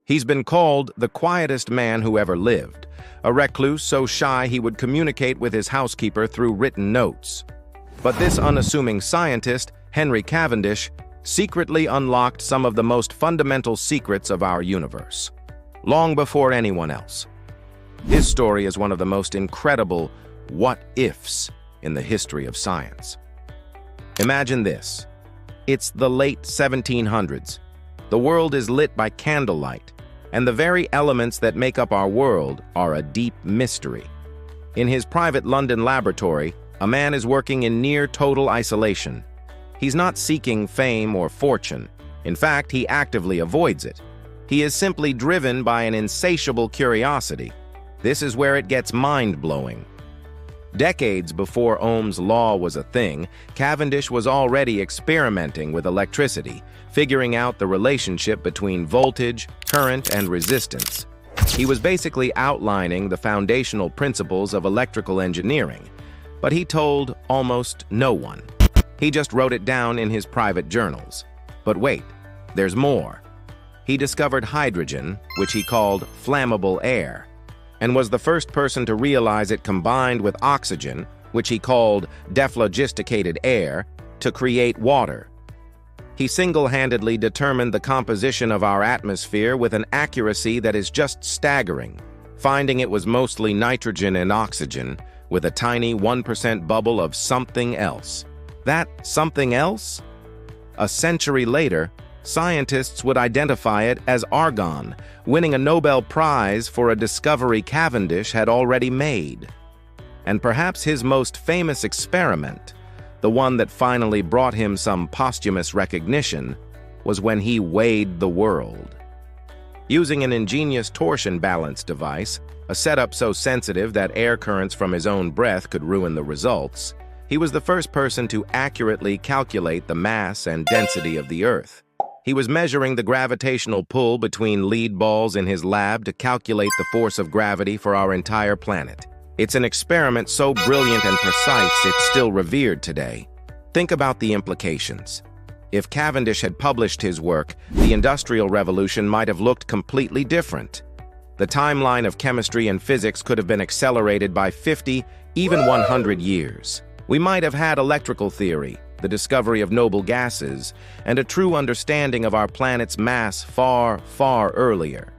He's been called the quietest man who ever lived, a recluse so shy he would communicate with his housekeeper through written notes. But this unassuming scientist, Henry Cavendish, secretly unlocked some of the most fundamental secrets of our universe, long before anyone else. His story is one of the most incredible what-ifs in the history of science. Imagine this. It's the late 1700s. The world is lit by candlelight, and the very elements that make up our world are a deep mystery. In his private London laboratory, a man is working in near total isolation. He's not seeking fame or fortune. In fact, he actively avoids it. He is simply driven by an insatiable curiosity. This is where it gets mind-blowing. Decades before Ohm's law was a thing, Cavendish was already experimenting with electricity, figuring out the relationship between voltage, current, and resistance. He was basically outlining the foundational principles of electrical engineering, but he told almost no one. He just wrote it down in his private journals. But wait, there's more. He discovered hydrogen, which he called flammable air, and was the first person to realize it combined with oxygen, which he called dephlogisticated air, to create water. He single-handedly determined the composition of our atmosphere with an accuracy that is just staggering, finding it was mostly nitrogen and oxygen, with a tiny 1% bubble of something else. That something else? A century later, scientists would identify it as argon, winning a Nobel Prize for a discovery Cavendish had already made. And perhaps his most famous experiment, the one that finally brought him some posthumous recognition, was when he weighed the world. Using an ingenious torsion balance device, a setup so sensitive that air currents from his own breath could ruin the results, he was the first person to accurately calculate the mass and density of the Earth. He was measuring the gravitational pull between lead balls in his lab to calculate the force of gravity for our entire planet. It's an experiment so brilliant and precise it's still revered today. Think about the implications. If Cavendish had published his work, the Industrial Revolution might have looked completely different. The timeline of chemistry and physics could have been accelerated by 50, even 100 years. We might have had electrical theory, the discovery of noble gases, and a true understanding of our planet's mass far, far earlier.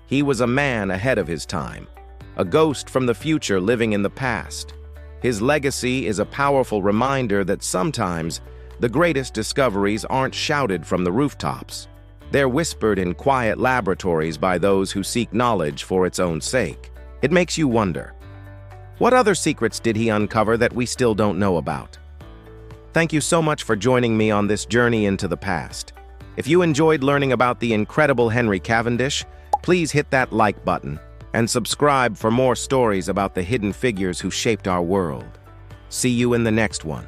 He was a man ahead of his time, a ghost from the future living in the past. His legacy is a powerful reminder that sometimes the greatest discoveries aren't shouted from the rooftops. They're whispered in quiet laboratories by those who seek knowledge for its own sake. It makes you wonder, what other secrets did he uncover that we still don't know about? Thank you so much for joining me on this journey into the past. If you enjoyed learning about the incredible Henry Cavendish, please hit that like button and subscribe for more stories about the hidden figures who shaped our world. See you in the next one.